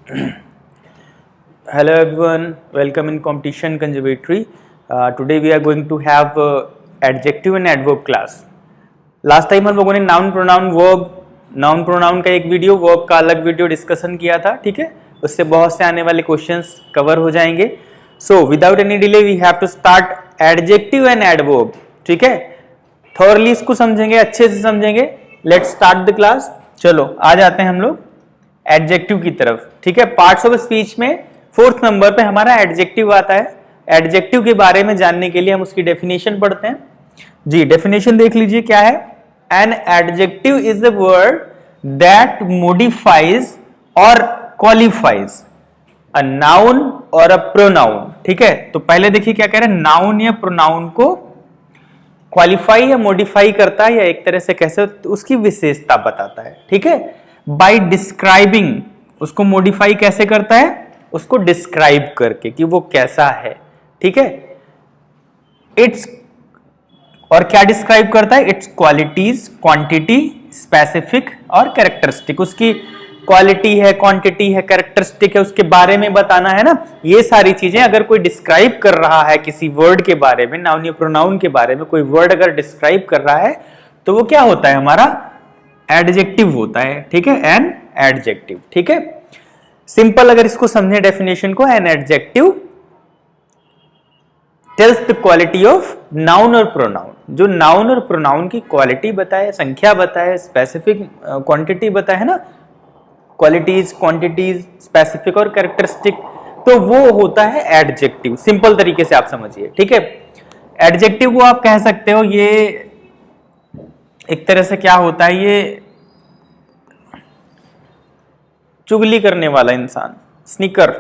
Hello everyone, welcome in competition conservatory. Today we are going to have adjective and adverb class. Last time हम लोगों ने noun pronoun verb, noun pronoun का एक video, verb का अलग video discussion किया था, ठीक है. उससे बहुत से आने वाले क्वेश्चंस कवर हो जाएंगे. So without any delay we have to start adjective and adverb, ठीक है. थॉरली इसको समझेंगे, अच्छे से समझेंगे. Let's start the class. चलो आ जाते हैं हम लोग एडजेक्टिव की तरफ, ठीक है. पार्ट्स ऑफ स्पीच में 4th नंबर पे हमारा एडजेक्टिव आता है. एडजेक्टिव के बारे में जानने के लिए हम उसकी डेफिनेशन पढ़ते हैं. जी, डेफिनेशन देख लीजिए क्या है. An adjective is a word that modifies और क्वालिफाइज अ नाउन और अ प्रोनाउन, ठीक है. तो पहले देखिए क्या कह रहे हैं, नाउन या प्रोनाउन को क्वालिफाई या मॉडिफाई करता है, या एक तरह से कैसे उसकी विशेषता बताता है, ठीक है. बाय डिस्क्राइबिंग, उसको मॉडिफाई कैसे करता है, उसको डिस्क्राइब करके कि वो कैसा है, ठीक है. इट्स, और क्या डिस्क्राइब करता है, इट्स क्वालिटीज, क्वांटिटी, स्पेसिफिक और कैरेक्टरिस्टिक. उसकी क्वालिटी है, क्वांटिटी है, कैरेक्टरिस्टिक है, उसके बारे में बताना है ना. ये सारी चीजें अगर कोई डिस्क्राइब कर रहा है किसी वर्ड के बारे में, नाउन या प्रोनाउन के बारे में कोई वर्ड अगर डिस्क्राइब कर रहा है तो वो क्या होता है, हमारा एडजेक्टिव होता है, ठीक है. एन एडजेक्टिव, ठीक है. सिंपल अगर इसको समझे डेफिनेशन को, an adjective tells the quality of noun और प्रोनाउन. जो नाउन और प्रोनाउन की क्वालिटी बताए, संख्या बताए, स्पेसिफिक क्वांटिटी बताए, है ना, क्वालिटीज, क्वांटिटीज, स्पेसिफिक और कैरेक्टरिस्टिक, तो वो होता है एडजेक्टिव. सिंपल तरीके से आप समझिए, ठीक है. एडजेक्टिव को आप कह सकते हो, ये एक तरह से क्या होता है, ये चुगली करने वाला इंसान, स्नीकर,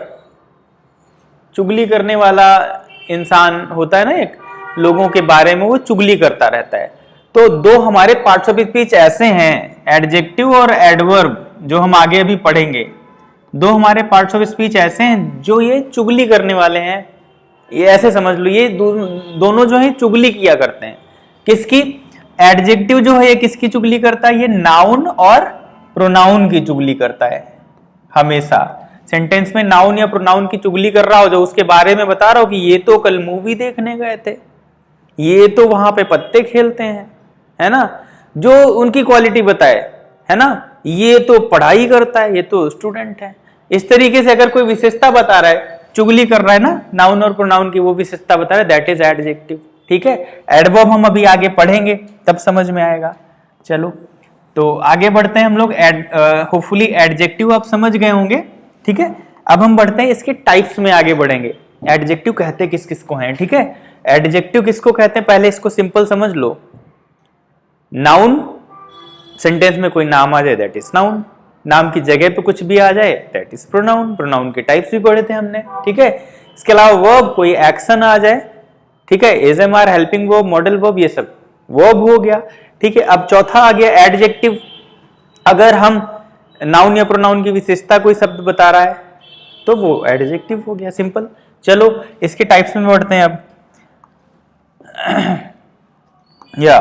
चुगली करने वाला इंसान होता है ना, एक लोगों के बारे में वो चुगली करता रहता है. तो दो हमारे पार्ट्स ऑफ स्पीच ऐसे हैं, एडजेक्टिव और एडवर्ब, जो हम आगे अभी पढ़ेंगे. दो हमारे पार्ट्स ऑफ स्पीच ऐसे हैं जो ये चुगली करने वाले हैं. ये ऐसे समझ लो, ये दोनों जो है चुगली किया करते हैं. किसकी? एडजेक्टिव जो है ये किसकी चुगली करता है, ये नाउन और प्रोनाउन की चुगली करता है. हमेशा सेंटेंस में नाउन या प्रोनाउन की चुगली कर रहा हो, जो उसके बारे में बता रहा हो कि ये तो कल मूवी देखने गए थे, ये तो वहां पे पत्ते खेलते हैं, है ना, जो उनकी क्वालिटी बताए, है ना, ये तो पढ़ाई करता है, ये तो स्टूडेंट है. इस तरीके से अगर कोई विशेषता बता रहा है, चुगली कर रहा है ना, नाउन और प्रोनाउन की वो विशेषता बता रहा है, दैट इज एडजेक्टिव, ठीक है. एडवर्ब हम अभी आगे पढ़ेंगे तब समझ में आएगा. चलो तो आगे बढ़ते हैं हम लोग. होपफुली एडजेक्टिव आप समझ गए होंगे, ठीक है. अब हम बढ़ते हैं इसके टाइप्स में, आगे बढ़ेंगे. एडजेक्टिव कहते किस किस को हैं, ठीक है. एडजेक्टिव किसको कहते हैं, पहले इसको सिंपल समझ लो. नाउन, सेंटेंस में कोई नाम आ जाए दैट इज नाउन. नाम की जगह पे कुछ भी आ जाए दैट इज प्रोनाउन. प्रोनाउन के टाइप्स भी पढ़े थे हमने, ठीक है. इसके अलावा वर्ब, कोई एक्शन आ जाए, ठीक है, is am are, helping verb, modal verb, ये सब वर्ब हो गया, ठीक है. अब चौथा आ गया एडजेक्टिव. अगर हम नाउन या प्रोनाउन की विशेषता कोई शब्द बता रहा है तो वो एडजेक्टिव हो गया, सिंपल. चलो इसके टाइप्स में बढ़ते हैं अब. या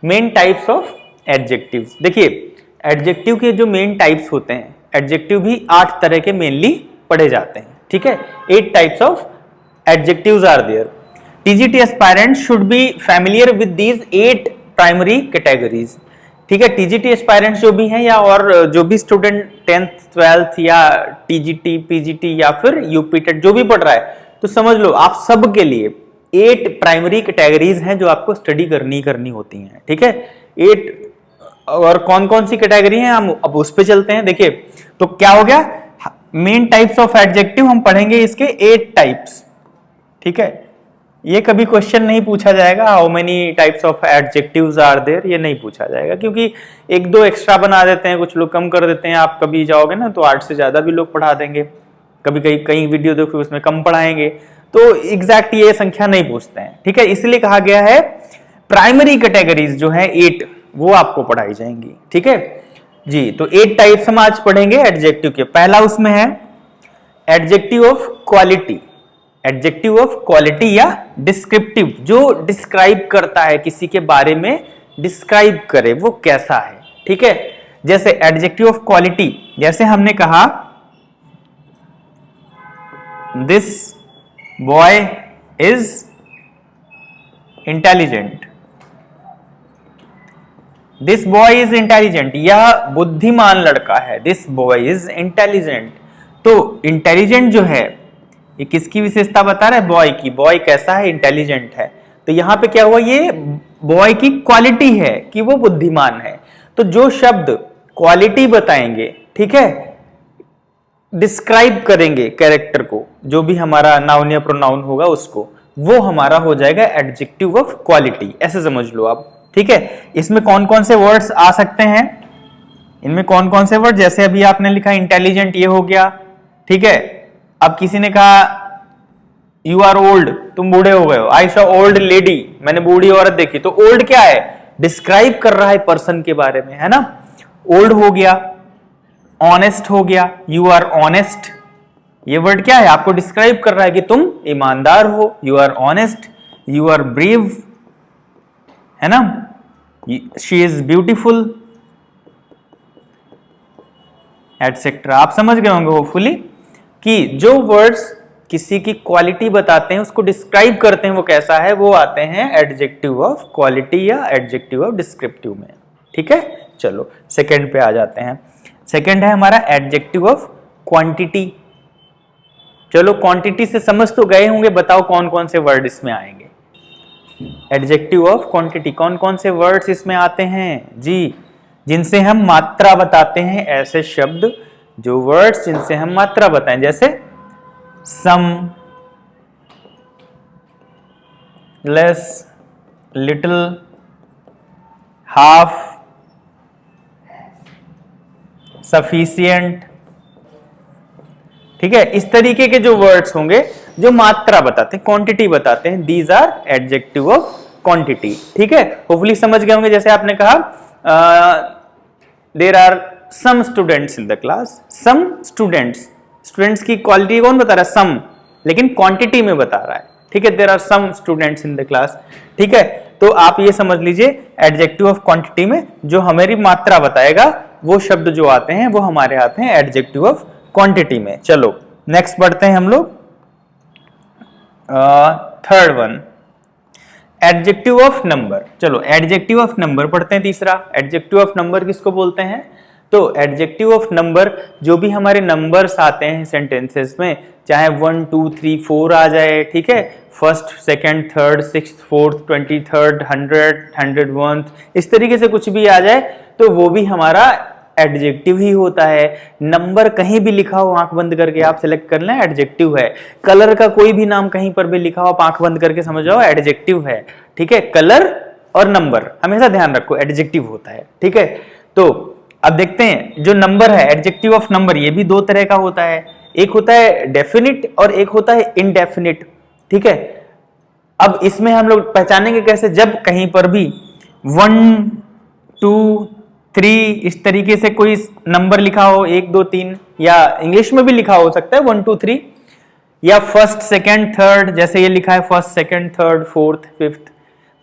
मेन टाइप्स ऑफ एडजेक्टिव्स. देखिए एडजेक्टिव के जो मेन टाइप्स होते हैं, एडजेक्टिव भी 8 तरह के मेनली पढ़े जाते हैं, ठीक है. 8 types of adjectives are there. TGT aspirants should be familiar with these 8 primary categories, ठीक है. टीजीटी एस्पायरेंट्स जो भी हैं, या और जो भी स्टूडेंट 10th 12th या टीजीटी, पीजीटी या फिर यूपीटेट जो भी पढ़ रहा है, तो समझ लो आप सब के लिए 8 प्राइमरी कैटेगरीज हैं जो आपको स्टडी करनी होती हैं, ठीक है. 8, और कौन कौन सी कैटेगरी हैं हम अब उस पे चलते हैं. देखिए तो क्या हो गया, मेन टाइप्स ऑफ एडजेक्टिव हम पढ़ेंगे इसके 8 टाइप्स, ठीक है. ये कभी क्वेश्चन नहीं पूछा जाएगा how many types of adjectives are there, ये नहीं पूछा जाएगा, क्योंकि 1-2 एक्स्ट्रा बना देते हैं, कुछ लोग कम कर देते हैं. आप कभी जाओगे ना तो 8 से ज्यादा भी लोग पढ़ा देंगे, कभी कई वीडियो देखो उसमें कम पढ़ाएंगे, तो एग्जैक्ट ये संख्या नहीं पूछते हैं, ठीक है. इसलिए कहा गया है प्राइमरी कैटेगरीज जो है 8 वो आपको पढ़ाई जाएंगी, ठीक है जी. तो 8 टाइप्स हम आज पढ़ेंगे एडजेक्टिव के. पहला उसमें है adjective of quality. Adjective of quality या डिस्क्रिप्टिव, जो डिस्क्राइब करता है, किसी के बारे में डिस्क्राइब करे वो कैसा है, ठीक है. जैसे एडजेक्टिव ऑफ क्वालिटी, जैसे हमने कहा this boy is intelligent, this boy is intelligent, यह बुद्धिमान लड़का है, दिस बॉय इज इंटेलिजेंट। तो इंटेलिजेंट जो है ये किसकी विशेषता बता रहा है? बॉय की। बॉय कैसा है? इंटेलिजेंट है। तो यहां पे क्या हुआ, ये बॉय की क्वालिटी है कि वो बुद्धिमान है। तो जो शब्द क्वालिटी बताएंगे, ठीक है, डिस्क्राइब करेंगे कैरेक्टर को, जो भी हमारा नाउन या प्रोनाउन होगा उसको, वो हमारा हो जाएगा एडजेक्टिव ऑफ क्वालिटी। ऐसे समझ लो आप, ठीक है। इसमें कौन कौन से वर्ड्स आ सकते हैं? इनमें कौन कौन से वर्ड, जैसे अभी आपने लिखा इंटेलिजेंट, ये हो गया, ठीक है। अब किसी ने कहा यू आर ओल्ड, तुम बूढ़े हो गए हो। आई सॉ ओल्ड लेडी, मैंने बूढ़ी औरत देखी। तो ओल्ड क्या है? डिस्क्राइब कर रहा है पर्सन के बारे में, है ना। ओल्ड हो गया, ऑनेस्ट हो गया, यू आर ऑनेस्ट, ये वर्ड क्या है? आपको डिस्क्राइब कर रहा है कि तुम ईमानदार हो, you are honest. You are brave, है ना। She is beautiful, etcetera. आप समझ गए होंगे होपफुली कि जो वर्ड्स किसी की क्वालिटी बताते हैं, उसको डिस्क्राइब करते हैं वो कैसा है, वो आते हैं एडजेक्टिव ऑफ क्वालिटी या एडजेक्टिव ऑफ डिस्क्रिप्टिव में, ठीक है। चलो सेकंड पे आ जाते हैं। सेकंड है हमारा एडजेक्टिव ऑफ क्वांटिटी। चलो क्वांटिटी से समझ तो गए होंगे, बताओ कौन कौन से वर्ड इसमें आएंगे। एडजेक्टिव ऑफ क्वांटिटी, कौन कौन से वर्ड्स इसमें आते हैं जी? जिनसे हम मात्रा बताते हैं, ऐसे शब्द जो वर्ड्स जिनसे हम मात्रा बताएं, जैसे सम, लेस, लिटिल, हाफ, सफिशिएंट, ठीक है। इस तरीके के जो वर्ड्स होंगे जो मात्रा बताते हैं, क्वांटिटी बताते हैं, these are adjective of quantity, ठीक है। होपफुली समझ गए होंगे। जैसे आपने कहा there are some students in the class, some students, students की क्वालिटी कौन बता रहा है? सम, लेकिन क्वांटिटी में बता रहा है, ठीक है। There are some students in the class, ठीक है। तो आप ये समझ लीजिए एडजेक्टिव ऑफ क्वांटिटी में जो हमारी मात्रा बताएगा, वो शब्द जो आते हैं वो हमारे आते हैं एडजेक्टिव ऑफ क्वांटिटी में। चलो नेक्स्ट बढ़ते हैं हम लोग। Third one, adjective of number. चलो एडजेक्टिव ऑफ नंबर पढ़ते हैं। तीसरा, एडजेक्टिव ऑफ नंबर किसको बोलते हैं? तो एडजेक्टिव ऑफ नंबर, जो भी हमारे नंबर्स आते हैं सेंटेंसेस में, चाहे 1 2 3 4 आ जाए, ठीक है, first, second, third, sixth, fourth, 23rd, 100, 101, इस तरीके से कुछ भी आ जाए तो वो भी हमारा एडजेक्टिव ही होता है। नंबर कहीं भी लिखा हो, आंख बंद करके आप सिलेक्ट कर लें, एडजेक्टिव है। कलर का कोई भी नाम कहीं पर भी लिखा हो, आप आंख बंद करके समझ जाओ एडजेक्टिव है, ठीक है। कलर और नंबर हमेशा ध्यान रखो एडजेक्टिव होता है, ठीक है। तो अब देखते हैं जो नंबर है, एडजेक्टिव ऑफ नंबर, ये भी दो तरह का होता है। एक होता है डेफिनिट और एक होता है इनडेफिनिट, ठीक है। अब इसमें हम लोग पहचानेंगे कैसे? जब कहीं पर भी 1 2 3 इस तरीके से कोई नंबर लिखा हो, 1 2 3, या इंग्लिश में भी लिखा हो सकता है 1 2 3, या फर्स्ट, सेकंड, थर्ड, जैसे ये लिखा है first, second, third, fourth, fifth,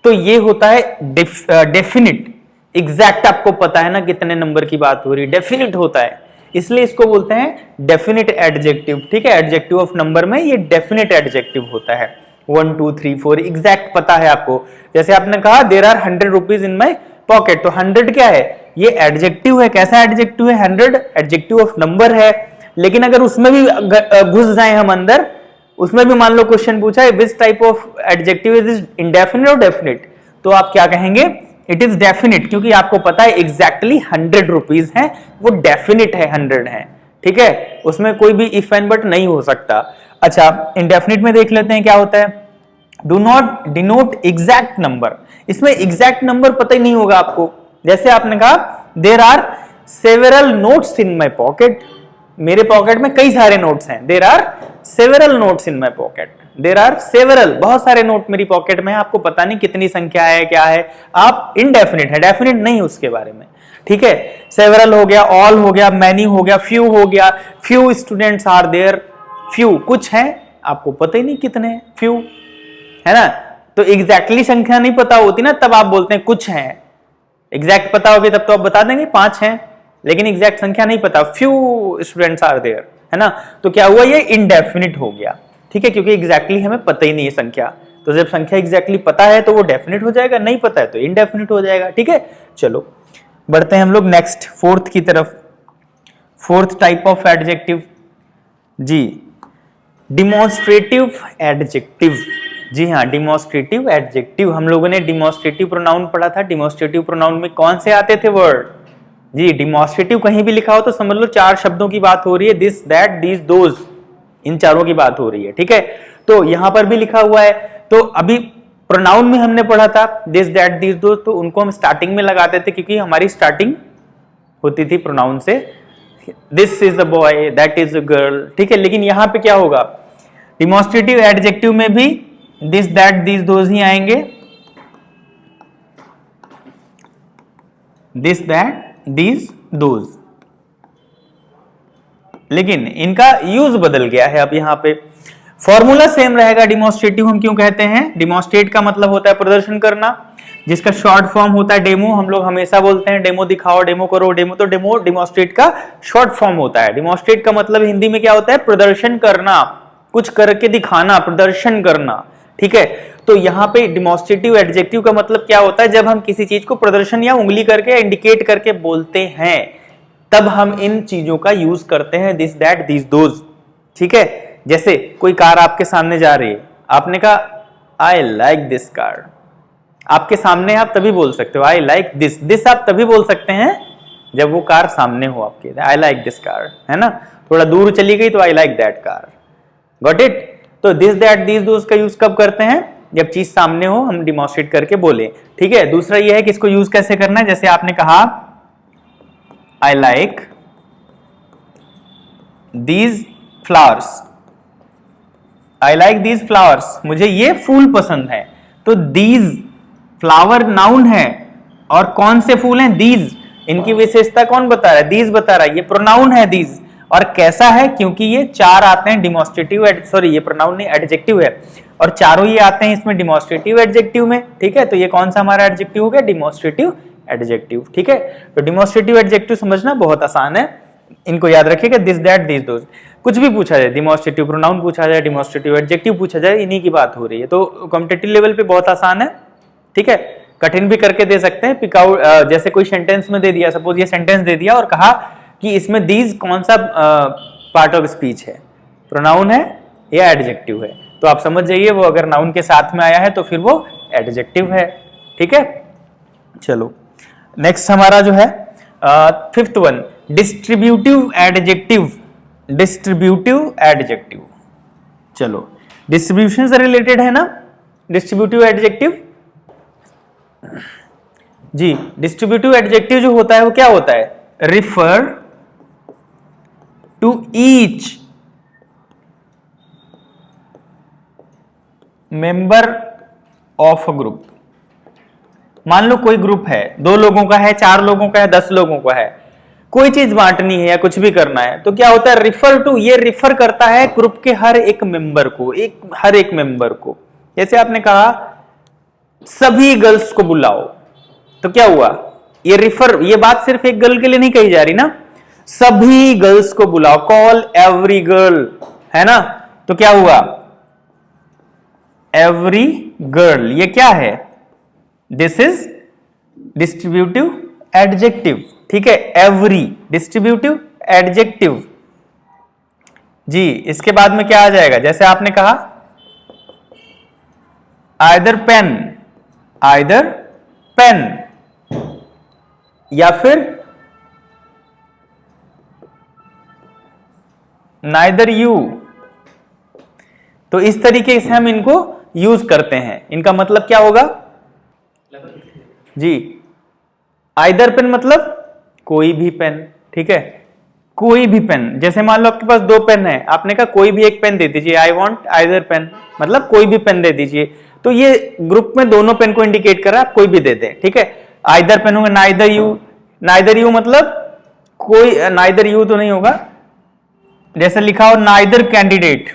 तो ये होता है डेफिनिट। एग्जैक्ट आपको पता है ना कितने नंबर की बात हो रही है, डेफिनिट होता है, इसलिए इसको बोलते हैं डेफिनिट एडजेक्टिव, ठीक है। एडजेक्टिव ऑफ नंबर में ये डेफिनिट एडजेक्टिव होता है। 1 2 3 4 एग्जैक्ट पता है आपको। जैसे आपने कहा there are 100 rupees in my pocket, तो 100 क्या है? ये एडजेक्टिव है। कैसा एडजेक्टिव है? 100 एडजेक्टिव ऑफ नंबर है। लेकिन अगर उसमें भी घुस जाए हम अंदर, उसमें भी मान लो क्वेश्चन पूछा है which type of adjective is indefinite और डेफिनिट, तो आप क्या कहेंगे? इट इज डेफिनिट, क्योंकि आपको पता है एग्जैक्टली 100 रुपीज है, वो डेफिनिट है, 100 है, ठीक है। उसमें कोई भी इफ एंड बट नहीं हो सकता। अच्छा, इंडेफिनिट में देख लेते हैं क्या होता है। Do not denote exact number, इसमें एग्जैक्ट नंबर पता ही नहीं होगा आपको। जैसे आपने कहा there are several notes in my pocket, मेरे पॉकेट में कई सारे नोट्स हैं। There are several notes in my pocket, there are several, बहुत सारे नोट मेरी पॉकेट में है, आपको पता नहीं कितनी संख्या है, क्या है, आप इनडेफिनिट है, डेफिनिट नहीं उसके बारे में, ठीक है। सेवरल हो गया, ऑल हो गया, मैनी हो गया, फ्यू हो गया, few students are there, few कुछ है, आपको पता ही नहीं कितने हैं, फ्यू, है ना। तो एग्जैक्टली संख्या नहीं पता होती ना, तब आप बोलते हैं कुछ है। एग्जैक्ट पता होगी तब तो आप बता देंगे 5 हैं, लेकिन एग्जैक्ट संख्या नहीं पता, फ्यू स्टूडेंट्स आर देयर, है ना। तो क्या हुआ, ये इनडेफिनिट हो गया, ठीक है, क्योंकि एग्जैक्टली हमें पता ही नहीं है संख्या। तो जब संख्या एग्जैक्टली पता है तो वो डेफिनिट हो जाएगा, नहीं पता है तो इनडेफिनिट हो जाएगा, ठीक है। चलो बढ़ते हैं हम लोग नेक्स्ट फोर्थ की तरफ। फोर्थ टाइप ऑफ एडजेक्टिव जी, डिमॉन्स्ट्रेटिव एडजेक्टिव। जी हाँ, डिमॉन्स्ट्रेटिव एडजेक्टिव। हम लोगों ने डिमॉन्स्ट्रेटिव प्रोनाउन पढ़ा था। डिमॉन्स्ट्रेटिव प्रोनाउन में कौन से आते थे वर्ड जी, डिमॉन्स्ट्रेटिव कहीं भी लिखा हो तो समझ लो 4 शब्दों की बात हो रही है, दिस दैट दिस दोज, इन चारों की बात हो रही है, ठीक है। तो यहां पर भी लिखा हुआ है। तो अभी प्रोनाउन में हमने पढ़ा था दिस दैट दिस दोज, तो उनको हम स्टार्टिंग में लगाते थे क्योंकि हमारी स्टार्टिंग होती थी प्रोनाउन से, this is a boy, that is a girl, ठीक है। लेकिन यहां पे क्या होगा, डिमॉन्स्ट्रेटिव एडजेक्टिव में भी दिस दैट दिस दोज ही आएंगे, दिस दैट दिस दोज, लेकिन इनका यूज बदल गया है। अब यहां पे फॉर्मूला सेम रहेगा। डिमॉन्स्ट्रेटिव हम क्यों कहते हैं, डिमॉन्स्ट्रेट का मतलब होता है प्रदर्शन करना, जिसका शॉर्ट फॉर्म होता है डेमो। हम लोग हमेशा बोलते हैं डेमो दिखाओ, डेमो करो, डेमो, तो डेमो डिमॉन्स्ट्रेट का शॉर्ट फॉर्म होता है। डिमॉन्स्ट्रेट का मतलब हिंदी में क्या होता है, प्रदर्शन करना, कुछ करके दिखाना, प्रदर्शन करना, ठीक है। तो यहाँ पे डिमॉन्स्ट्रेटिव एडजेक्टिव का मतलब क्या होता है, जब हम किसी चीज को प्रदर्शन या उंगली करके इंडिकेट करके बोलते हैं तब हम इन चीजों का यूज करते हैं, दिस दैट दिस दोज, ठीक है। जैसे कोई कार आपके सामने जा रही है, आपने कहा आई लाइक दिस कार, आपके सामने आप तभी बोल सकते हो आई लाइक दिस, दिस आप तभी बोल सकते हैं जब वो कार सामने हो आपके, आई लाइक दिस कार, है ना। थोड़ा दूर चली गई तो I like that car, got it. तो दिस दैट दिस दोज का यूज कब करते हैं, जब चीज सामने हो, हम डिमॉन्स्ट्रेट करके बोले, ठीक है। दूसरा ये है कि इसको यूज कैसे करना है, जैसे आपने कहा I like these flowers, I like these flowers, मुझे ये फूल पसंद है। तो दीज फ्लावर नाउन है और कौन से फूल हैं, दीज, इनकी विशेषता कौन बता रहा है, दीज बता रहा है, ये प्रोनाउन है दीज। और कैसा है, क्योंकि ये 4 आते हैं डिमॉन्स्ट्रेटिव, सॉरी ये प्रोनाउन नहीं एडजेक्टिव है, और चारों ये आते हैं इसमें डिमॉन्स्ट्रेटिव एडजेक्टिव में, ठीक है। तो ये कौन सा हमारा एडजेक्टिव हो गया, डिमॉन्स्ट्रेटिव एडजेक्टिव, ठीक है। तो डिमॉन्स्ट्रेटिव एडजेक्टिव समझना बहुत आसान है, इनको याद रखिएगा, दिस दैट दिस दोज। कुछ भी पूछा जाए, डिमॉन्स्ट्रेटिव प्रोनाउन पूछा जाए, डिमॉन्स्ट्रेटिव एडजेक्टिव पूछा जाए, इन्हीं की बात हो रही है। तो कॉम्पिटिटिव लेवल पे बहुत आसान है, ठीक है। कठिन भी करके दे सकते हैं, पिक आउट, जैसे कोई सेंटेंस में दे दिया, सपोज ये सेंटेंस दे दिया और कहा कि इसमें दीज कौन सा पार्ट ऑफ स्पीच है, प्रोनाउन है या एडजेक्टिव है, तो आप समझ जाइए वो अगर नाउन के साथ में आया है तो फिर वो एडजेक्टिव है, ठीक है। चलो नेक्स्ट हमारा जो है fifth one, distributive adjective. Distributive adjective, चलो डिस्ट्रीब्यूशन से रिलेटेड है ना डिस्ट्रीब्यूटिव एडजेक्टिव जी। डिस्ट्रीब्यूटिव एडजेक्टिव जो होता है वो क्या होता है, refer to each member of a group. मान लो कोई ग्रुप है, 2 लोगों का है, 4 लोगों का है, 10 लोगों का है, कोई चीज बांटनी है या कुछ भी करना है, तो क्या होता है, रिफर टू, ये रिफर करता है ग्रुप के हर एक मेंबर को, हर एक मेंबर को। जैसे आपने कहा सभी गर्ल्स को बुलाओ, तो क्या हुआ, ये रिफर, ये बात सिर्फ एक गर्ल के लिए नहीं कही जा रही ना, सभी गर्ल्स को बुलाओ, कॉल एवरी गर्ल, है ना। तो क्या हुआ, एवरी गर्ल, ये क्या है, दिस इज डिस्ट्रीब्यूटिव एडजेक्टिव, ठीक है। एवरी डिस्ट्रीब्यूटिव एडजेक्टिव जी। इसके बाद में क्या आ जाएगा, जैसे आपने कहा आइदर पेन, आइदर पेन, या फिर नाइदर यू, तो इस तरीके से हम इनको यूज करते हैं। इनका मतलब क्या होगा जी, आइदर पेन मतलब कोई भी पेन, ठीक है, कोई भी पेन। जैसे मान लो आपके पास 2 पेन है, आपने कहा कोई भी एक पेन दे दीजिए, आई वॉन्ट आइदर पेन, मतलब कोई भी पेन दे दीजिए। तो ये ग्रुप में दोनों पेन को इंडिकेट कर रहा है, आप कोई भी दे दें, ठीक है। आइदर पेन होगा, नाइदर यू, नाइदर यू मतलब कोई, नाइदर यू तो नहीं होगा, जैसे लिखा हो neither candidate,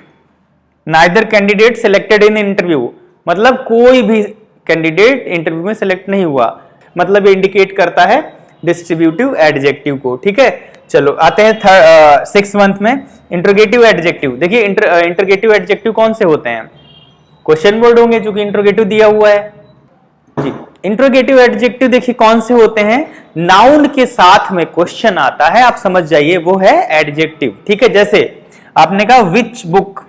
neither candidate selected in interview, मतलब कोई भी कैंडिडेट इंटरव्यू में सिलेक्ट नहीं हुआ, मतलब ये इंडिकेट करता है डिस्ट्रीब्यूटिव एडजेक्टिव को, ठीक है। चलो आते हैं 6th मंथ में इंट्रोगेटिव एडजेक्टिव। देखिए इंट्रोगेटिव एडजेक्टिव कौन से होते हैं? क्वेश्चन वर्ड होंगे क्योंकि इंट्रोगेटिव दिया हुआ है जी। इंट्रोगेटिव एडजेक्टिव देखिए कौन से होते हैं? नाउन के साथ में क्वेश्चन आता है, आप समझ जाइए, वो है एडजेक्टिव। ठीक है, जैसे आपने कहा विच बुक,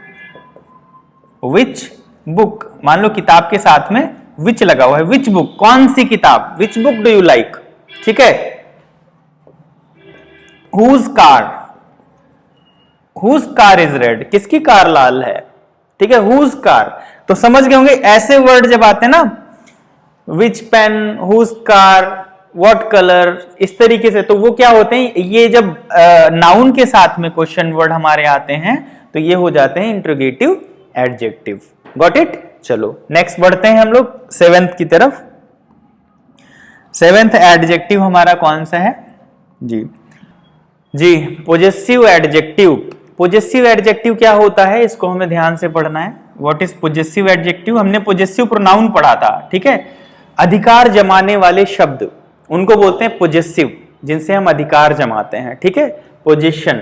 विच बुक, मान लो किताब के साथ में विच लगा हुआ है, विच बुक, कौन सी किताब, which book do you like. ठीक है, whose car, whose car is red, किसकी कार लाल है। ठीक है, हुज कार, तो समझ गए होंगे ऐसे वर्ड जब आते हैं ना, which pen, whose car, what colour, इस तरीके से, तो वो क्या होते हैं, ये जब नाउन के साथ में क्वेश्चन वर्ड हमारे आते हैं तो ये हो जाते हैं इंट्रोगेटिव एडजेक्टिव। Got it. चलो नेक्स्ट बढ़ते हैं हम लोग 7th की तरफ। 7th एडजेक्टिव हमारा कौन सा है जी? जी, पोजेसिव एडजेक्टिव। पोजेसिव एडजेक्टिव क्या होता है, इसको हमें ध्यान से पढ़ना है। What is possessive adjective? हमने पोजेसिव प्रोनाउन पढ़ा था। ठीक है, अधिकार जमाने वाले शब्द उनको बोलते हैं पोजेसिव, जिनसे हम अधिकार जमाते हैं। ठीक है, पोजीशन,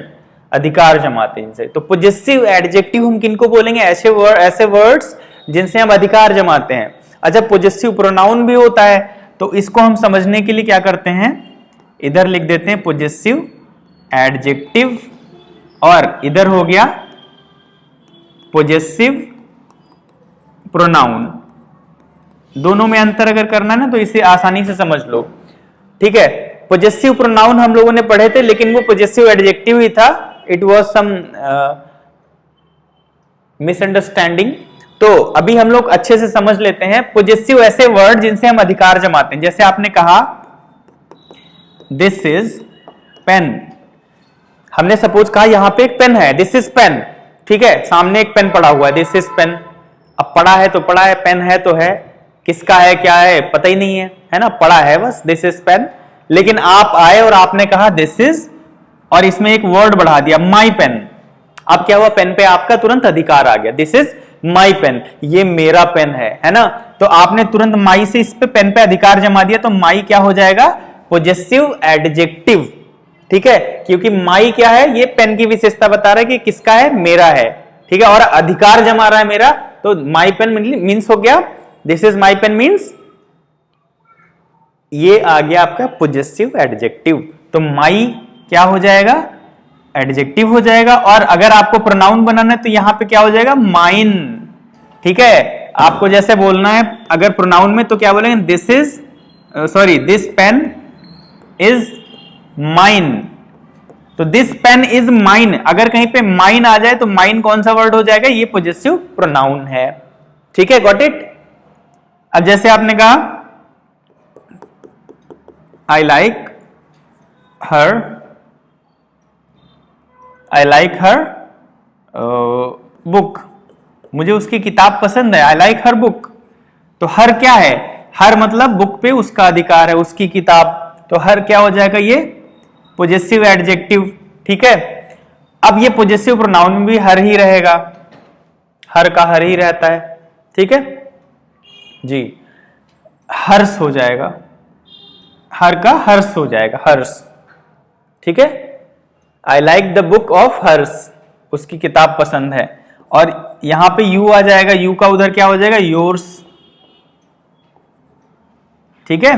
अधिकार जमाते हैं इनसे। तो पोजेसिव एडजेक्टिव हम किनको बोलेंगे? ऐसे वर्ड्स जिनसे हम अधिकार जमाते हैं। अच्छा, पोजेसिव प्रोनाउन भी होता है, तो इसको हम समझने के लिए क्या करते हैं, इधर लिख देते हैं पोजेसिव एडजेक्टिव, और इधर हो गया पोजेसिव प्रोनाउन। दोनों में अंतर अगर करना है ना तो इसे आसानी से समझ लो। ठीक है, पोजेसिव प्रोनाउन हम लोगों ने पढ़े थे, लेकिन वो पोजेसिव एडजेक्टिव ही था। It was some misunderstanding. तो अभी हम लोग अच्छे से समझ लेते हैं। पोजेसिव ऐसे वर्ड जिनसे हम अधिकार जमाते हैं। जैसे आपने कहा दिस इज पेन, हमने सपोज कहा यहां पे एक पेन है, दिस इज पेन। ठीक है, सामने एक पेन पड़ा हुआ है, दिस इज पेन। अब पड़ा है तो पड़ा है, पेन है तो है, किसका है क्या है पता ही नहीं है ना, पड़ा है बस, दिस इज पेन। लेकिन आप आए और आपने कहा दिस इज, और इसमें एक वर्ड बढ़ा दिया माई पेन। अब क्या हुआ, पेन पे आपका तुरंत अधिकार आ गया, दिस इज माई पेन, ये मेरा पेन है ना। तो आपने तुरंत माई से इस पे पेन पे अधिकार जमा दिया, तो माई क्या हो जाएगा, पोजेसिव एडजेक्टिव। ठीक है, क्योंकि माई क्या है, ये पेन की विशेषता बता रहा है कि किसका है, मेरा है। ठीक है, और अधिकार जमा रहा है मेरा, तो माई पेन मीन्स हो गया, this is my pen means ये आ गया आपका पोजेसिव एडजेक्टिव। तो माई क्या हो जाएगा, एडजेक्टिव हो जाएगा। और अगर आपको प्रोनाउन बनाना है तो यहां पे क्या हो जाएगा, माइन। ठीक है, आपको जैसे बोलना है अगर प्रोनाउन में तो क्या बोलेंगे, this is sorry this pen is mine. तो दिस पेन इज माइन, अगर कहीं पे माइन आ जाए तो माइन कौन सा वर्ड हो जाएगा, ये पोजेसिव प्रोनाउन है। ठीक है, गॉट इट। अब जैसे आपने कहा I like her, I like her book, मुझे उसकी किताब पसंद है, आई लाइक हर बुक। तो हर क्या है, हर मतलब बुक पे उसका अधिकार है, उसकी किताब। तो हर क्या हो जाएगा, ये पोजेसिव एडजेक्टिव। ठीक है, अब ये पोजेसिव प्रोनाउन में भी हर ही रहेगा, हर का हर ही रहता है। ठीक है जी, हर्ष हो जाएगा, हर का हर्ष हो जाएगा, हर्ष। ठीक है, I like the book of Harsh, उसकी किताब पसंद है। और यहां पे यू आ जाएगा, यू का उधर क्या हो जाएगा, योर्स। ठीक है,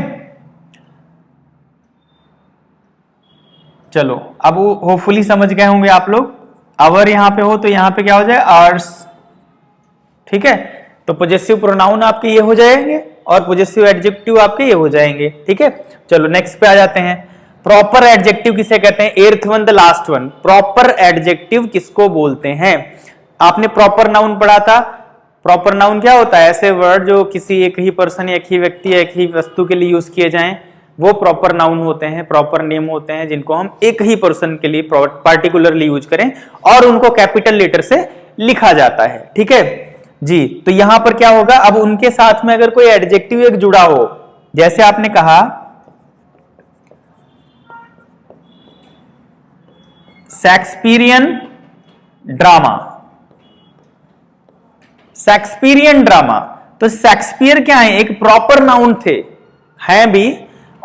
चलो अब होपफुली समझ गए होंगे आप लोग। अवर यहां पे हो तो यहां पे क्या हो जाए, आवर्स। ठीक है, तो पोजेसिव प्रोनाउन आपके ये हो जाएंगे और पोजेसिव एडजेक्टिव आपके ये हो जाएंगे। ठीक है, चलो नेक्स्ट पे आ जाते हैं। प्रॉपर एडजेक्टिव किसे कहते हैं, एर्थ one the last one. Proper adjective किसको बोलते हैं? आपने प्रॉपर नाउन पढ़ा था। प्रॉपर नाउन क्या होता है, ऐसे वर्ड जो किसी एक ही पर्सन, एक ही व्यक्ति, एक ही वस्तु के लिए यूज किए जाएं, वो प्रॉपर नाउन होते हैं, प्रॉपर नेम होते हैं, जिनको हम एक ही पर्सन के लिए पार्टिकुलरली यूज करें और उनको कैपिटल लेटर से लिखा जाता है। ठीक है जी, तो यहां पर क्या होगा, अब उनके साथ में अगर कोई एडजेक्टिव एक जुड़ा हो, जैसे आपने कहा शेक्सपियरियन ड्रामा, शेक्सपियरियन ड्रामा, तो शेक्सपियर क्या है, एक प्रॉपर नाउन थे, हैं भी,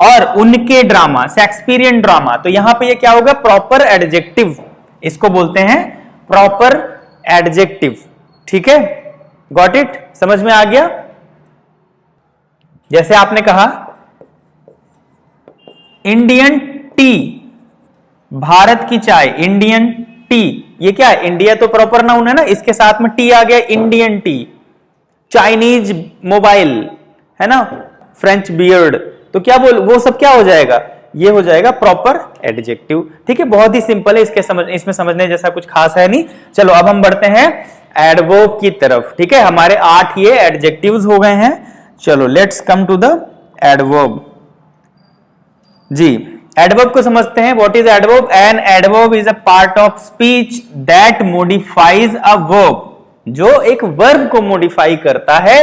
और उनके ड्रामा, शेक्सपियरियन ड्रामा। तो यहां पे ये क्या होगा, प्रॉपर एडजेक्टिव, इसको बोलते हैं प्रॉपर एडजेक्टिव। ठीक है, गॉट इट, समझ में आ गया। जैसे आपने कहा इंडियन टी, भारत की चाय, इंडियन टी, ये क्या है, इंडिया तो प्रॉपर नाउन है ना, इसके साथ में टी आ गया, इंडियन टी। चाइनीज मोबाइल है ना, फ्रेंच बियर्ड, तो क्या बोल, वो सब क्या हो जाएगा, ये हो जाएगा प्रॉपर एडजेक्टिव। ठीक है, बहुत ही सिंपल है, इसमें समझने जैसा कुछ खास है नहीं। चलो अब हम बढ़ते हैं एडवर्ब की तरफ। ठीक है, हमारे 8 ये एडजेक्टिव्स हो गए हैं। चलो let's come to the adverb. जी, एडवर्ब को समझते हैं। What is adverb? An adverb is a part of speech that modifies a verb, जो एक वर्ब को मॉडिफाई करता है,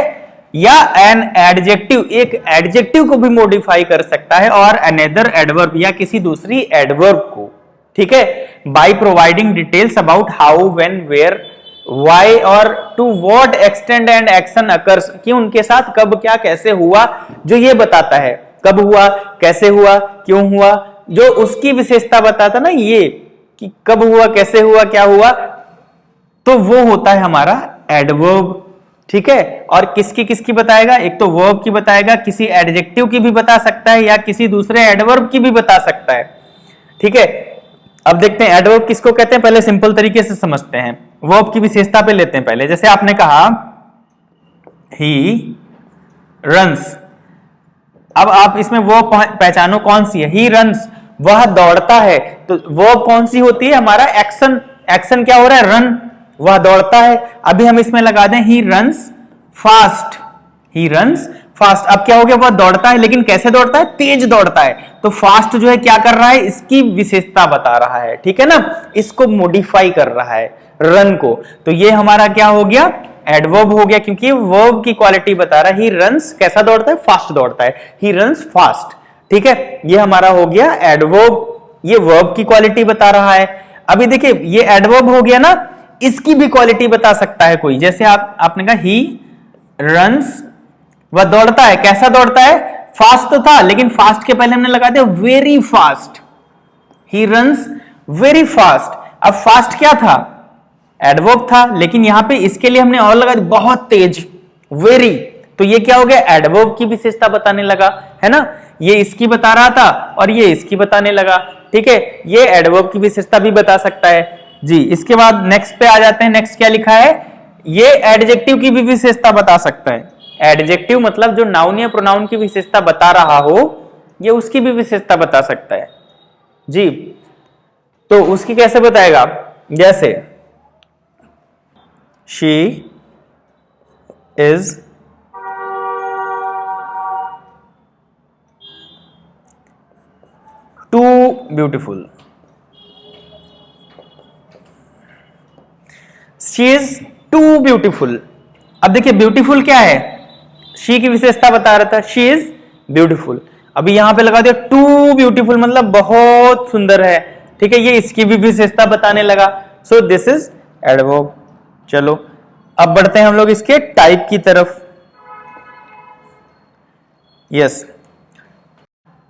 या एन एडजेक्टिव, एक एडजेक्टिव को भी मॉडिफाई कर सकता है, और अनदर एडवर्ब, या किसी दूसरी एडवर्ब को। ठीक है, by providing details about how, when, where, why और to what extent and action occurs, कि उनके साथ कब क्या कैसे हुआ, जो ये बताता है कब हुआ, कैसे हुआ, क्यों हुआ, जो उसकी विशेषता बताता ना, ये कि कब हुआ, कैसे हुआ, क्या हुआ, तो वो होता है हमारा एडवर्ब। ठीक है, और किसकी किसकी बताएगा, एक तो वर्ब की बताएगा, किसी एडजेक्टिव की भी बता सकता है, या किसी दूसरे एडवर्ब की भी बता सकता है। ठीक है, अब देखते हैं एडवर्ब किसको कहते हैं, पहले सिंपल तरीके से समझते हैं, वर्ब की विशेषता पे लेते हैं पहले। जैसे आपने कहा ही रन्स, अब आप इसमें वो पहचानो कौन सी है, ही रन्स, वह दौड़ता है, तो वो कौन सी होती है, हमारा एक्शन, एक्शन क्या हो रहा है, रन, वह दौड़ता है। अभी हम इसमें लगा दें he runs fast, he runs fast, अब क्या हो गया, वह दौड़ता है, लेकिन कैसे दौड़ता है, तेज दौड़ता है, तो फास्ट जो है क्या कर रहा है, इसकी विशेषता बता रहा है। ठीक है ना, इसको मॉडिफाई कर रहा है रन को, तो ये हमारा क्या हो गया, एडवर्ब हो गया, क्योंकि वर्ब की क्वालिटी बता रहा है। ही रन्स कैसा दौड़ता है, फास्ट दौड़ता है, ही रन्स फास्ट। ठीक है, ये हमारा हो गया एडवर्ब, ये वर्ब की क्वालिटी बता रहा है। अभी देखिए ये एडवर्ब हो गया ना, इसकी भी क्वालिटी बता सकता है कोई। जैसे आपने कहा ही रन्स, वह दौड़ता है, कैसा दौड़ता है, फास्ट तो था, लेकिन फास्ट के पहले हमने लगा दिया very fast, he runs very fast. अब फास्ट क्या था, एडवर्ब था, लेकिन यहां पे इसके लिए हमने और लगा दिया बहुत तेज, वेरी, तो ये क्या हो गया, एडवर्ब की विशेषता बताने लगा, है ना, ये इसकी बता रहा था और ये इसकी बताने लगा। ठीक है, ये एडवर्ब की विशेषता भी बता सकता है जी। इसके बाद नेक्स्ट पे आ जाते हैं, नेक्स्ट क्या लिखा है, ये एडजेक्टिव की भी विशेषता बता सकता है। एडजेक्टिव मतलब जो नाउन या प्रोनाउन की विशेषता बता रहा हो, ये उसकी भी विशेषता बता सकता है जी। तो उसकी कैसे बताएगा, जैसे she is too beautiful, she is too beautiful. अब देखिए ब्यूटीफुल क्या है, शी की विशेषता बता रहा था, शी इज ब्यूटीफुल। अभी यहां पे लगा दिया टू ब्यूटीफुल, मतलब बहुत सुंदर है। ठीक है, ये इसकी भी विशेषता बताने लगा, सो दिस इज एडवर्ब। चलो अब बढ़ते हैं हम लोग इसके टाइप की तरफ। Yes,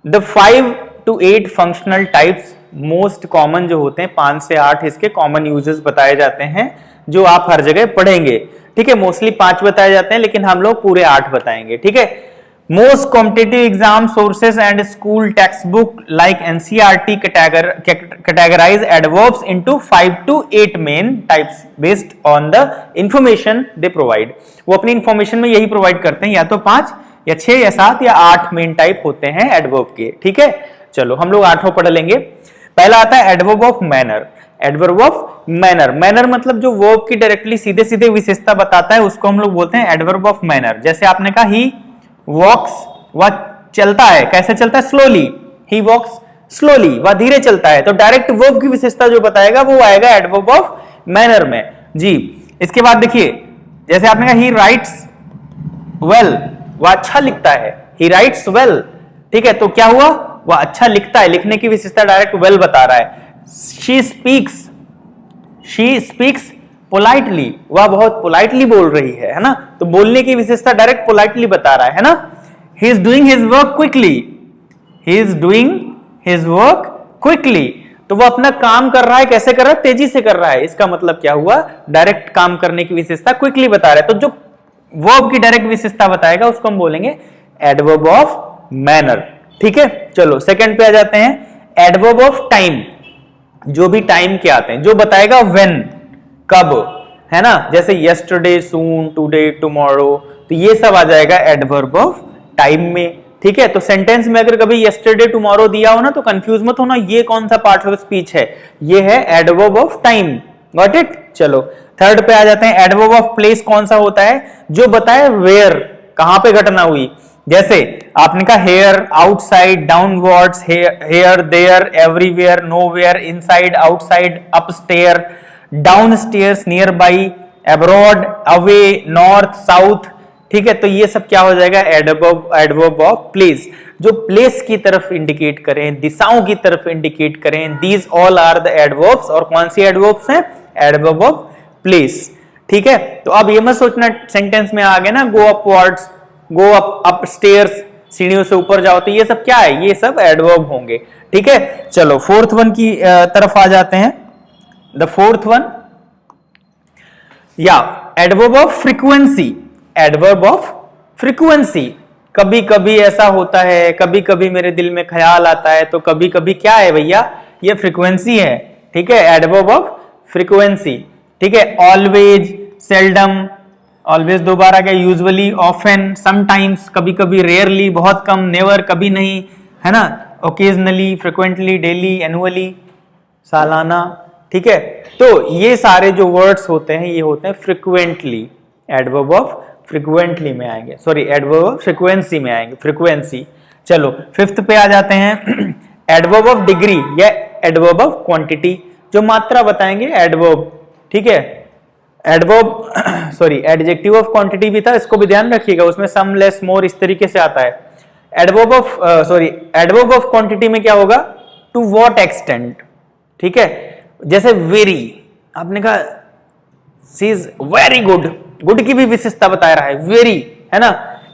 the 5 to 8 functional types most common जो होते हैं, 5 से 8 इसके कॉमन यूजेस बताए जाते हैं, जो आप हर जगह पढ़ेंगे। ठीक है, मोस्टली 5 बताए जाते हैं, लेकिन हम लोग पूरे 8 बताएंगे। ठीक है, most competitive exam sources and school textbook like NCERT categorize adverbs into 5 to 8 main types based on the information they provide. वो अपनी इंफॉर्मेशन में यही प्रोवाइड करते हैं, या तो 5 या 6 या 7 या 8 मेन टाइप होते हैं एडवर्ब के। ठीक है, चलो हम लोग 8 पढ़ लेंगे। पहला आता है adverb of manner. Adverb of manner, manner मतलब जो वर्ब की डायरेक्टली सीधे सीधे विशेषता बताता है, उसको हम लोग बोलते हैं एडवर्ब ऑफ मैनर। जैसे आपने कहा ही वॉक्स, वह चलता है, कैसे चलता है, स्लोली, ही वॉक्स स्लोली, वह धीरे चलता है, तो डायरेक्ट वर्ब की विशेषता जो बताएगा वो आएगा एडवर्ब ऑफ मैनर में जी। इसके बाद देखिए, जैसे आपने कहा ही राइट्स वेल, वह अच्छा लिखता है, ही राइट्स वेल। ठीक है, तो क्या हुआ, वह अच्छा लिखता है, लिखने की विशेषता डायरेक्ट वेल बता रहा है। शी स्पीक्स पोलाइटली, वह बहुत पोलाइटली बोल रही है ना, तो बोलने की विशेषता डायरेक्ट पोलाइटली बता रहा है ना। He is doing his work quickly, he is doing his work quickly, तो वो अपना काम कर रहा है, कैसे कर रहा है, तेजी से कर रहा है। इसका मतलब क्या हुआ, डायरेक्ट काम करने की विशेषता क्विकली बता रहा है। तो जो वर्ब की डायरेक्ट विशेषता बताएगा उसको हम बोलेंगे एडवर्ब ऑफ मैनर। ठीक है, चलो सेकंड पे आ जाते हैं, एडवर्ब ऑफ टाइम। जो भी टाइम के आते हैं, जो बताएगा व्हेन, कब, है ना, जैसे यस्टरडे, सून, टुडे, टुमारो, तो ये सब आ जाएगा एडवर्ब ऑफ टाइम में। ठीक है, तो सेंटेंस में अगर कभी यस्टरडे, टुमारो दिया हो ना तो कंफ्यूज मत होना, ये कौन सा पार्ट ऑफ स्पीच है, ये है adverb of time. Got it. चलो थर्ड पे आ जाते हैं, एडवर्ब ऑफ प्लेस कौन सा होता है, जो बताए वेयर, कहां पे घटना हुई। जैसे आपने कहा here, outside, downwards, here, there, everywhere, nowhere, inside, outside, upstair, downstairs, nearby, abroad, away, north, south. ठीक है, तो ये सब क्या हो जाएगा, एडवर्ब ऑफ प्लेस, जो प्लेस की तरफ इंडिकेट करें, दिशाओं की तरफ इंडिकेट करें। These all are the adverbs, और कौन सी एडवर्ब्स हैं, एडवर्ब ऑफ प्लेस। ठीक है, तो अब ये मत सोचना सेंटेंस में आ गए ना go upwards, go up stairs, सीढ़ियों से ऊपर जाओ, तो ये सब क्या है, ये सब एडवर्ब होंगे। ठीक है, चलो फोर्थ वन की तरफ आ जाते हैं। द फोर्थ वन, या adverb of frequency. Adverb of frequency, कभी कभी ऐसा होता है, कभी कभी मेरे दिल में ख्याल आता है, तो कभी कभी क्या है भैया, ये फ्रीक्वेंसी है। ठीक है, एडवर्ब ऑफ फ्रीक्वेंसी। ठीक है, ऑलवेज, सेल्डम, ऑलवेज दोबारा क्या, यूजुअली, ऑफन, समटाइम्स, कभी कभी, रेयरली, बहुत कम, नेवर, कभी नहीं, है ना, ओकेजनली, फ्रिक्वेंटली, डेली, एनुअली, सालाना। ठीक है, तो ये सारे जो वर्ड्स होते हैं ये होते हैं फ्रिक्वेंटली, एडवर्ब ऑफ फ्रिक्वेंटली में आएंगे, सॉरी एडवर्ब ऑफ फ्रीक्वेंसी में आएंगे, फ्रीक्वेंसी। चलो फिफ्थ पे आ जाते हैं, एडवर्ब ऑफ डिग्री या एडवर्ब ऑफ क्वांटिटी, जो मात्रा बताएंगे एडवर्ब। ठीक है, adverb sorry adjective of quantity भी था, इसको भी ध्यान रखिएगा, उसमें सम, लेस, मोर इस तरीके से आता है। Adverb of adverb of quantity में क्या होगा, टू व्हाट एक्सटेंट। ठीक है, जैसे वेरी, आपने कहा she is very good, good की भी विशेषता बता रहा है, वेरी, है ना,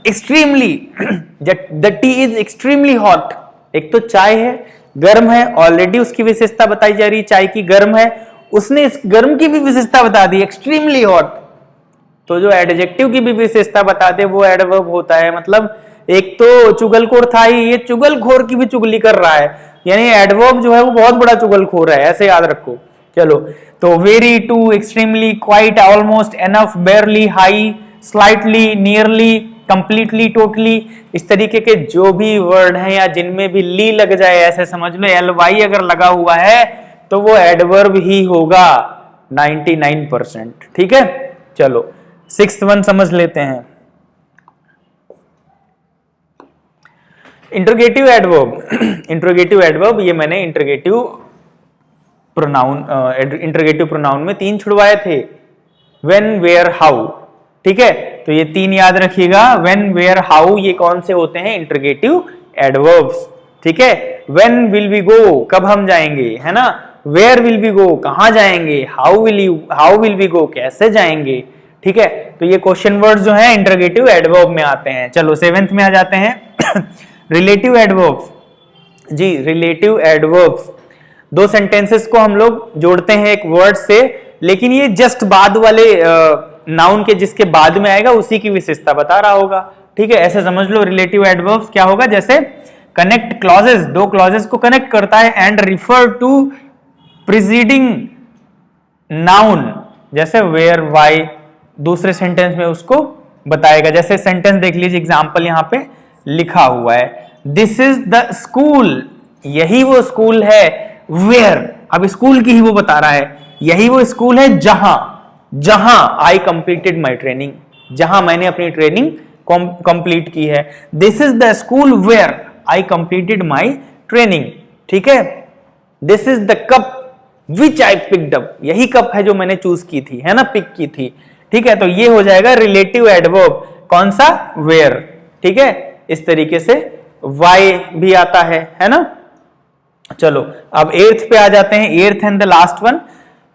extremely, the T is extremely hot, एक तो चाय है, गर्म है, ऑलरेडी उसकी विशेषता बताई जा रही है, चाय की गर्म है, उसने इस गर्म की भी विशेषता बता दी, एक्सट्रीमली हॉट। तो जो एडजेक्टिव की भी विशेषता बता दे वो एडवर्ब होता है। मतलब एक तो चुगलखोर था ही, ये चुगलखोर की भी चुगली कर रहा है, यानी एडवर्ब जो है वो बहुत बड़ा चुगलखोर है, ऐसे याद रखो। चलो, तो very, too, extremely, quite, almost, enough, barely, high, slightly, nearly, completely, totally, इस तरीके के जो भी वर्ड हैं या जिनमें भी ली लग जाए, ऐसे समझ लो ly अगर लगा हुआ है तो वो एडवर्ब ही होगा 99%। ठीक है, चलो सिक्स्थ वन समझ लेते हैं, इंट्रोगेटिव एडवर्ब। इंट्रोगेटिव एडवर्ब, ये मैंने इंट्रोगेटिव प्रोनाउन में 3 छुड़वाए थे, व्हेन, वेयर, हाउ। ठीक है, तो ये 3 याद रखिएगा, व्हेन, वेयर, हाउ, ये कौन से होते हैं, इंट्रोगेटिव एडवर्ब्स। ठीक है, व्हेन विल वी गो, कब हम जाएंगे, है ना, वेयर विल वी गो, कहां जाएंगे, हाउ विल वी गो, कैसे जाएंगे। ठीक है, तो ये क्वेश्चन वर्ड्स जो हैं इंट्रोगेटिव एडवर्ब में आते हैं। चलो 7th में आ जाते हैं, रिलेटिव एडवर्ब्स। जी, रिलेटिव एडवर्ब्स, 2 सेंटेंसेस को हम लोग जोड़ते हैं एक वर्ड से, लेकिन ये जस्ट बाद वाले नाउन के जिसके बाद में आएगा उसी की विशेषता बता रहा होगा। ठीक है, ऐसे समझ लो रिलेटिव एडवर्ब्स क्या होगा, जैसे कनेक्ट क्लॉजेस, 2 क्लॉजेस को कनेक्ट करता है, and refer to preceding noun, जैसे वेयर, वाई, दूसरे सेंटेंस में उसको बताएगा। जैसे सेंटेंस देख लीजिए, एग्जांपल यहां पे लिखा हुआ है, दिस इज द स्कूल, यही वो स्कूल है, वेयर, अब स्कूल की ही वो बता रहा है, यही वो स्कूल है जहां आई कंप्लीटेड माई ट्रेनिंग, जहां मैंने अपनी ट्रेनिंग कंप्लीट की है। This is the school where I completed my training. ठीक है, this is the cup which I picked up, यही कप है जो मैंने चूज की थी, है ना, पिक की थी। ठीक है, तो ये हो जाएगा रिलेटिव एडवर्ब, कौन सा, वेयर। ठीक है, इस तरीके से वाई भी आता है ना। चलो अब 8th पे आ जाते हैं, 8th and the last one,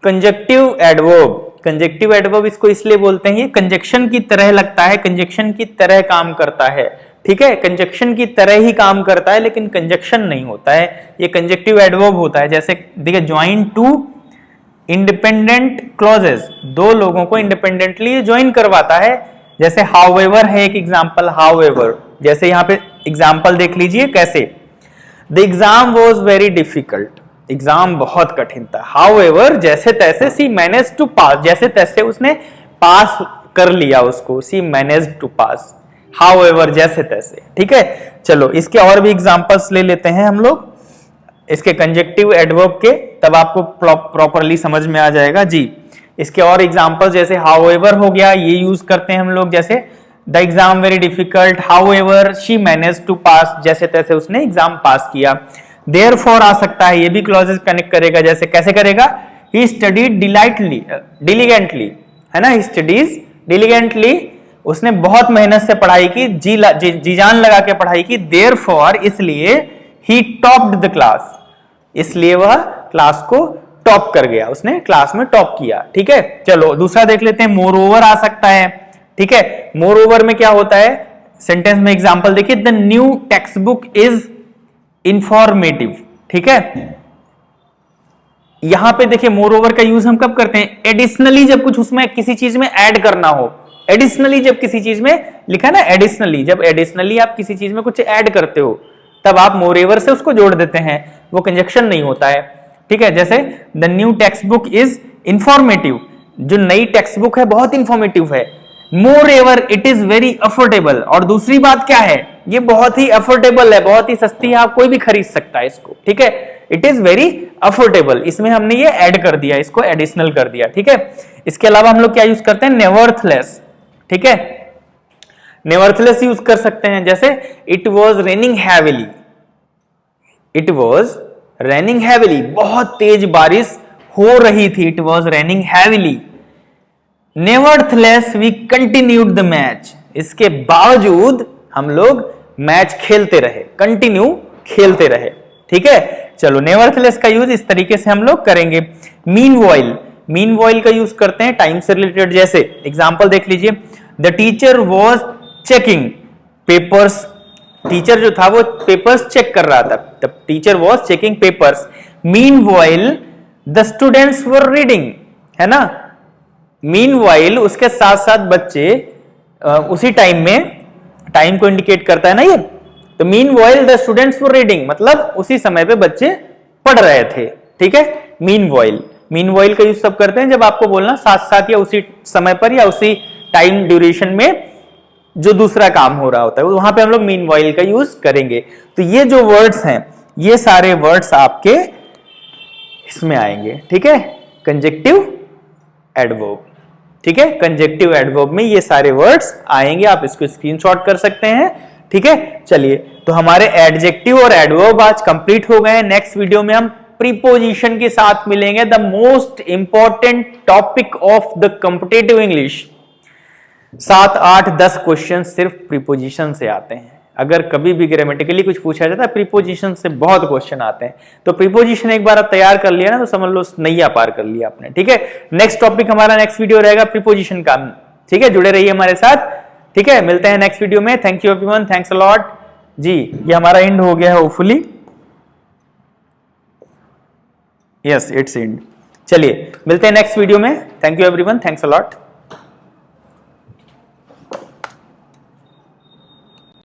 conjunctive adverb. Conjunctive adverb इसको इसलिए बोलते हैं, ये कंजक्शन की तरह लगता है, कंजक्शन की तरह काम करता है। ठीक है, कंजक्शन की तरह ही काम करता है लेकिन कंजक्शन नहीं होता है, ये कंजक्टिव एडवर्ब होता है। जैसे देखिए, ज्वाइन टू इंडिपेंडेंट क्लॉजेस, दो लोगों को इंडिपेंडेंटली ज्वाइन करवाता है। जैसे हाउएवर है एक एग्जांपल, हाउएवर, जैसे यहां पे एग्जांपल देख लीजिए कैसे, the exam was very difficult, exam बहुत कठिन था। हाउएवर जैसे तैसे सी मैनेज टू पास, जैसे तैसे उसने पास कर लिया उसको, सी मैनेज टू पास, हाउएवर जैसे तैसे। ठीक है, चलो इसके और भी एग्जांपल्स ले लेते हैं हम लोग इसके कंजक्टिव एडवर्ब के, तब आपको प्रॉपरली समझ में आ जाएगा जी। इसके और एग्जांपल्स जैसे हाउएवर हो गया, ये यूज करते हैं हम लोग, जैसे the exam very difficult, however she manage to pass, जैसे तैसे उसने एग्जाम पास किया। देयरफॉर आ सकता है, ये भी क्लॉजेस कनेक्ट करेगा, जैसे कैसे करेगा, ही स्टडीड डिलीगेंटली, है ना, ही स्टडीज डिलीगेंटली, उसने बहुत मेहनत से पढ़ाई की, जी जान लगा के पढ़ाई की। देयरफॉर इसलिए, ही टॉप्ड द क्लास, इसलिए वह क्लास को टॉप कर गया, उसने क्लास में टॉप किया। ठीक है, चलो दूसरा देख लेते हैं, मोर ओवर आ सकता है। ठीक है, मोर ओवर में क्या होता है, सेंटेंस में एग्जांपल देखिए, the new text book is informative. ठीक है, यहां पे देखिए मोर ओवर का यूज हम कब करते हैं, एडिशनली, जब कुछ उसमें किसी चीज में ऐड करना हो। एडिशनली जब किसी चीज में लिखा ना, एडिशनली, जब एडिशनली आप किसी चीज में कुछ ऐड करते हो तब आप मोरेवर से उसको जोड़ देते हैं, वो कंजक्शन नहीं होता है। ठीक है, जैसे the new text book is informative, जो नई टेक्स्ट बुक है बहुत इंफॉर्मेटिव है। Moreover it is very affordable, और दूसरी बात क्या है, ये बहुत ही अफोर्डेबल है, बहुत ही सस्ती है, आप कोई भी खरीद सकता है इसको। ठीक है, इट इज वेरी अफोर्डेबल, इसमें हमने ये ऐड कर दिया, इसको एडिशनल कर दिया। ठीक है, इसके अलावा हम लोग क्या यूज करते हैं, नेवर्थलेस। ठीक है, नेवर्थलेस यूज कर सकते हैं, जैसे it was raining heavily, it was raining heavily, बहुत तेज बारिश हो रही थी, it was raining heavily. Nevertheless we continued the match, इसके बावजूद हम लोग मैच खेलते रहे, कंटिन्यू खेलते रहे। ठीक है, चलो नेवर्थलेस का यूज इस तरीके से हम लोग करेंगे। मीनवाइल, मीनवाइल का यूज करते हैं टाइम से रिलेटेड, जैसे एग्जांपल देख लीजिए, the teacher was checking papers, teacher जो था वो पेपर्स चेक कर रहा था, the teacher was checking papers. Meanwhile the students were reading, है ना, मीनवाइल उसके साथ साथ बच्चे उसी टाइम में, टाइम को इंडिकेट करता है ना ये, तो meanwhile the students were reading मतलब उसी समय पे बच्चे पढ़ रहे थे। ठीक है, मीनवाइल, मीनवाइल का यूज सब करते हैं जब आपको बोलना साथ साथ या उसी समय पर या उसी टाइम ड्यूरेशन में जो दूसरा काम हो रहा होता है, वहां पे हम लोग मीनवाइल का यूज करेंगे। तो ये जो वर्ड्स हैं, ये सारे वर्ड्स आपके इसमें आएंगे। ठीक है, कंजक्टिव एडवर्ब। ठीक है, कंजक्टिव एडवर्ब में ये सारे वर्ड्स आएंगे, आप इसको स्क्रीनशॉट कर सकते हैं। ठीक है, चलिए तो हमारे एडजेक्टिव और एडवर्ब आज कंप्लीट हो गए हैं। नेक्स्ट वीडियो में हम प्रीपोजिशन के साथ मिलेंगे, the most important topic of the competitive English. 7, 8, 10 question सिर्फ प्रीपोजिशन से आते हैं। अगर कभी भी ग्रामेटिकली कुछ पूछा जाता है, प्रीपोजिशन से बहुत क्वेश्चन आते हैं। तो प्रीपोजिशन एक बार आप तैयार कर लिया ना, तो समझ लो नैया पार कर लिया आपने। ठीक है, नेक्स्ट टॉपिक हमारा नेक्स्ट वीडियो रहेगा प्रीपोजिशन का। ठीक है, जुड़े रहिए हमारे साथ। ठीक है, मिलते हैं नेक्स्ट वीडियो में। Thank you everyone, thanks a lot जी। ये हमारा एंड हो गया है होपफुली, यस इट्स एंड। चलिए मिलते हैं नेक्स्ट वीडियो में। Thank you everyone, thanks a lot.